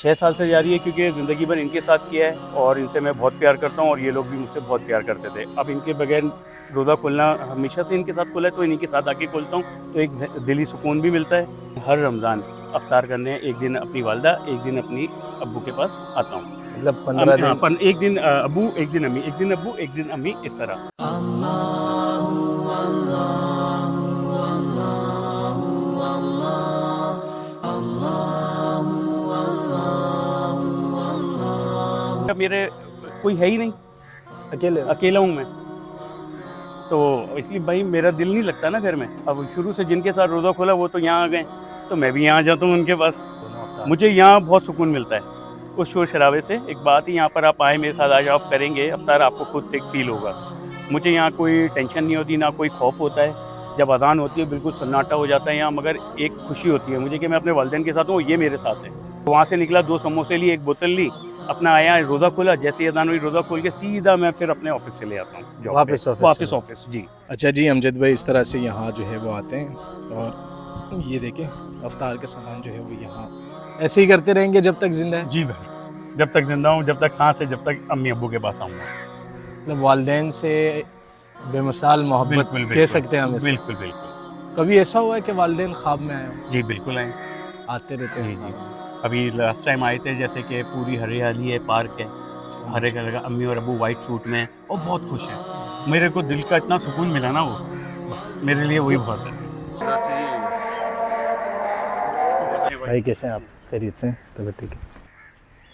6 साल से जारी है क्योंकि ज़िंदगी भर इनके साथ किया है और इनसे मैं बहुत प्यार करता हूँ और ये लोग भी मुझसे बहुत प्यार करते थे। अब इनके बगैर रोज़ा खोलना हमेशा से इनके साथ खोला है, तो इन्हीं के साथ आके खोलता हूँ, तो एक दिली सुकून भी मिलता है। हर रमज़ान अफ्तार करने एक दिन अपनी वालदा, एक दिन अपनी अब्बू के पास आता हूँ। मतलब 15 दिन। एक दिन अब्बू, एक दिन अम्मी, एक दिन अब्बू, एक दिन अम्मी, इस तरह। मेरे कोई है ही नहीं, अकेले हो? अकेला हूँ मैं, तो इसलिए भाई मेरा दिल नहीं लगता ना घर में। अब शुरू से जिनके साथ रोज़ा खोला वो तो यहाँ आ गए, तो मैं भी यहाँ आ जाता हूँ उनके पास। दोनों अफ्तार। मुझे यहाँ बहुत सुकून मिलता है उस शोर शराबे से। एक बात ही, यहाँ पर आप आए मेरे साथ, आज आप करेंगे अफ्तार, आपको खुद एक फील होगा। मुझे यहाँ कोई टेंशन नहीं होती, ना कोई खौफ होता है। जब अज़ान होती है बिल्कुल सन्नाटा हो जाता है यहाँ, मगर एक खुशी होती है मुझे कि मैं अपने वालिदैन के साथ हूँ, ये मेरे साथ है। वहाँ से निकला, 2 समोसे लिए, 1 बोतल ली, अपना आया, रोज़ा खोला, जैसे ही अज़ान हुई रोज़ा खोल के सीधा मैं फिर अपने ऑफिस से ले आता हूँ जॉब पे। वापस ऑफिस जी। अच्छा जी, अमजद भाई इस तरह से यहाँ जो है वो आते हैं और ये देखें अफ्तार का सामान जो है वो यहाँ ऐसे ही करते रहेंगे जब तक जिंदा है। जी भाई, जब तक जिंदा हूँ, जब तक सांस है, जब तक अम्मी अब्बू के पास आऊँगा। मतलब वालिदैन से बेमिसाल मोहब्बत बिल्कुल कह बिल्कुल, सकते हैं हम इसे। बिल्कुल बिल्कुल। कभी ऐसा हुआ है कि वालिदैन ख्वाब में आए हो? जी बिल्कुल आए। आते रहते जी हैं जी, ख्वाब में। अभी लास्ट टाइम आए थे, जैसे कि पूरी हरियाली है, पार्क है, हरे कलर का, अम्मी और अब्बू वाइट सूट में और बहुत खुश हैं। मेरे को दिल का इतना सुकून मिला ना, वो बस मेरे लिए वही बहुत है। भाई कैसे हैं आप? खैरियत से? तो ठीक है।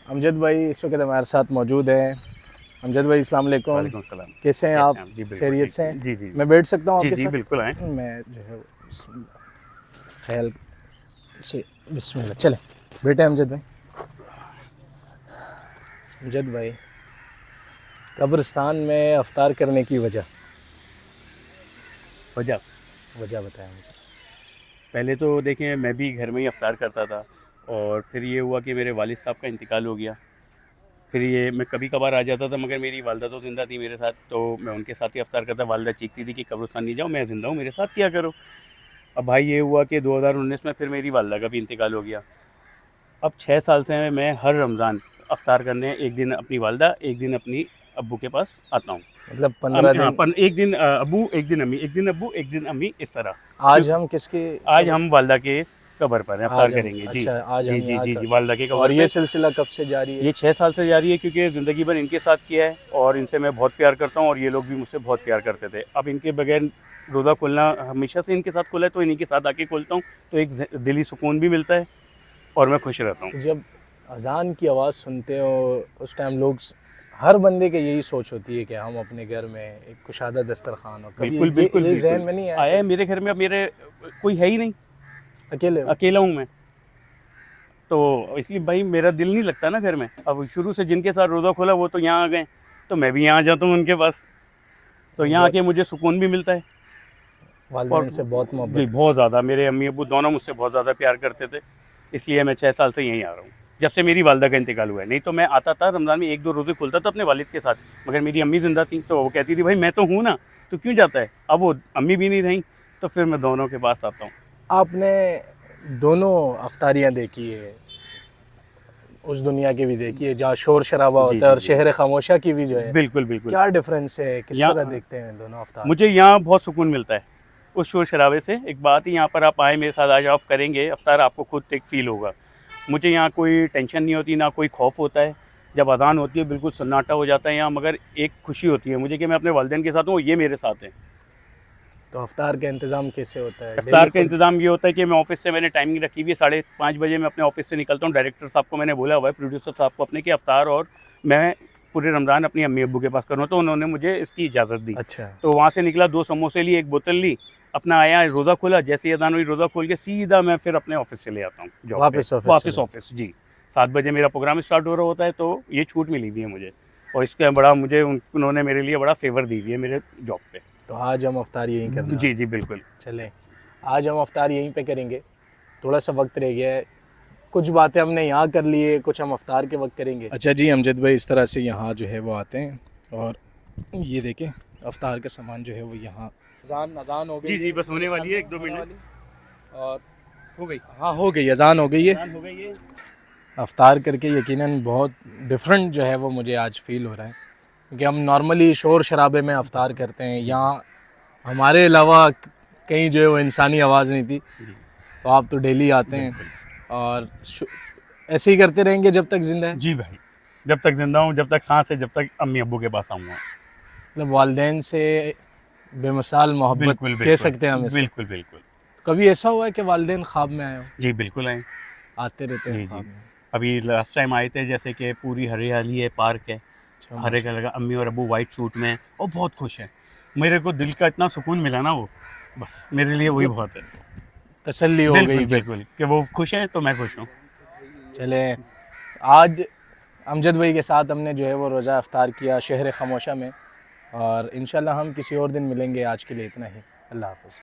अमजद भाई इस वक्त हमारे साथ मौजूद हैं। अमजद भाई अस्सलाम वालेकुम। वालेकुम सलाम। कैसे हैं आप? जी बिल्कुल खैरियत ठीक से? है। जी जी मैं बैठ सकता हूँ जी आपके जी साथ? बिल्कुल आए। मैं जो है ख्याल से बिस्मिल्लाह, चले बेटे अमजद भाई। अमजद भाई, कब्रिस्तान में अफ्तार करने की वजह वजह, बताएं मुझे। पहले तो देखें मैं भी घर में ही अफ्तार करता था, और फिर ये हुआ कि मेरे वालिद साहब का इंतकाल हो गया। फिर ये मैं कभी कभार आ जाता था, मगर मेरी वालदा तो ज़िंदा थी मेरे साथ, तो मैं उनके साथ ही अफ्तार करता। वालदा चीखती थी कि कब्रिस्तान नहीं जाओ, मैं ज़िंदा हूँ, मेरे साथ किया करो। अब भाई ये हुआ कि 2019 में फिर मेरी वालदा का भी इंतकाल हो गया। अब 6 साल से मैं हर रमज़ान अफ्तार करने एक दिन अपनी वालदा, एक दिन अपनी अब्बू के पास आता हूँ। मतलब 15 दिन। एक दिन अब्बू, एक दिन अम्मी, एक दिन अब्बू, एक दिन अम्मी, इस तरह। आज हम किसकी आज हम वालदा के कब्र पर हैं, अफ्तार आज हम करेंगे जी। अच्छा, आज जी हम जी यहाँ जी कर। जी, वालदा के और कब्र ये पे। सिलसिला कब से जारी है? ये 6 साल से जारी है क्योंकि ज़िंदगी भर इनके साथ किया है और इनसे मैं बहुत प्यार करता हूँ और ये लोग भी मुझसे बहुत प्यार करते थे। अब इनके बगैर रोज़ा खोलना हमेशा से इनके साथ खोला है, तो इन्हीं के साथ आके खोलता हूँ, तो एक दिली सुकून भी मिलता है और मैं खुश रहता हूँ। जब अजान की आवाज़ सुनते हो उस टाइम लोग, हर बंदे की यही सोच होती है कि हम अपने घर में एक कुशादा दस्तरखान हो। कभी बिल्कुल बिल्कुल ये जहन बिल्कुल में नहीं आया आया? है मेरे घर में। अब मेरे कोई है ही नहीं, अकेले हो? अकेला हूँ मैं, तो इसलिए भाई मेरा दिल नहीं लगता ना घर में। अब शुरू से जिनके साथ रोज़ा खोला वो तो यहाँ आ गए, तो मैं भी यहाँ आ जाता हूँ उनके पास, तो यहाँ बहुत आके मुझे सुकून भी मिलता है। और वालिदैन से बहुत जी मोहब्बत। बहुत ज़्यादा, मेरे अम्मी अब्बू दोनों मुझसे बहुत ज़्यादा प्यार करते थे, इसलिए मैं 6 साल से यहीं आ रहा हूँ, जब से मेरी वालदा का इंतकाल हुआ है। नहीं तो मैं आता था रमज़ान में 1-2 रोज़े खुलता था अपने वालिद के साथ, मगर मेरी अम्मी ज़िंदा थी, तो वो कहती थी भाई मैं तो हूँ ना, तो क्यों जाता है। अब वो अम्मी भी नहीं रहीं, तो फिर मैं दोनों के पास आता हूँ। आपने दोनों अफ्तारियाँ देखी है, उस दुनिया की भी देखी है जहाँ शोर शराबा जी होता है, जी और जी, शहर खामोशा की भी जो है। बिल्कुल बिल्कुल। क्या डिफरेंस है, किस तरह यहाँ देखते हैं दोनों अफ्तार? मुझे यहाँ बहुत सुकून मिलता है उस शोर शराबे से। एक बात ही, यहाँ पर आप आए मेरे साथ, आज आप करेंगे अफ्तार, आपको खुद एक फील होगा। मुझे यहाँ कोई टेंशन नहीं होती, ना कोई खौफ होता है। जब अज़ान होती है बिल्कुल सन्नाटा हो जाता है यहाँ, मगर एक खुशी होती है मुझे कि मैं अपने वालिदैन के साथ हूँ, ये मेरे साथ हैं। तो अफ्तार का इंतज़ाम कैसे होता है? डेली इफ्तार का खुद? इंतज़ाम ये होता है कि मैं ऑफिस से, मैंने टाइमिंग रखी हुई है, 5:30 बजे मैं अपने ऑफिस से निकलता हूँ। डायरेक्टर साहब को मैंने बोला हुआ है, प्रोड्यूसर साहब को अपने, कि अफ्तार और मैं पूरे रमज़ान अपनी अम्मी अब्बू के पास करूँ, तो उन्होंने मुझे इसकी इजाज़त दी। अच्छा। तो वहाँ से निकला, 2 समोसे लिए, 1 बोतल ली, अपना आया, रोज़ा खोला, जैसे ही अज़ान हुई रोज़ा खोल के सीधा मैं फिर अपने ऑफिस से ले आता हूँ जॉब पे। वापस ऑफिस वापस चले? ऑफिस जी, 7 बजे मेरा प्रोग्राम स्टार्ट हो रहा होता है, तो ये छूट मिली हुई है मुझे, और इसका बड़ा मुझे उन्होंने मेरे लिए बड़ा फेवर दी हुई है मेरे जॉब पे। तो आज हम अफ्तार यहीं करना। जी जी बिल्कुल। चलें, आज हम अफ्तार यहीं पे करेंगे। थोड़ा सा वक्त रह गया है, कुछ बातें हमने यहाँ कर ली है, कुछ हम अफ्तार के वक्त करेंगे। अच्छा जी, अमजद भाई इस तरह से यहाँ जो है वो आते हैं और ये देखें अफ्तार का सामान जो है वो यहाँ। अज़ान हो गई जी जी, है, बस होने वाली है, 1-2 होने मिनट वाली। और हो गई। हाँ हो गई, अज़ान हो गई है। अज़ान हो गई है। अफ्तार करके यकीनन बहुत डिफरेंट जो है वो मुझे आज फील हो रहा है, क्योंकि हम नॉर्मली शोर शराबे में अफ्तार करते हैं, यहाँ हमारे अलावा कहीं जो है वो इंसानी आवाज़ नहीं थी। जी तो आप तो डेली आते हैं और ऐसे ही करते रहेंगे जब तक ज़िंदा है? जी भाई, जब तक ज़िंदा हूँ, जब तक सांस है, जब तक अम्मी अब्बू के पास आऊँगा। मतलब वालिदैन से बेमिसाल मोहब्बत बिल्कुल कह बिल्कुल सकते हैं हम इसे। बिल्कुल बिल्कुल। कभी ऐसा हुआ है कि वालिदैन ख्वाब में आए हो? जी बिल्कुल आए। आते रहते जी हैं जी, ख्वाब में? अभी लास्ट टाइम आए थे, जैसे कि पूरी हरियाली है, पार्क है, अच्छा, हरे कलर का, अम्मी और अब्बू वाइट सूट में हैं और बहुत खुश हैं। मेरे को दिल का इतना सुकून मिला ना, वो बस मेरे लिए वही मतलब बहुत है। तसल्ली हो बिल्कुल गई फिर। बिल्कुल, कि वो खुश हैं तो मैं खुश हूँ। चले, आज अमजद भाई के साथ हमने जो है वो रोज़ा अफ्तार किया शहर खामोशा में, और इंशाल्लाह हम किसी और दिन मिलेंगे। आज के लिए इतना ही। अल्लाह हाफ़िज़।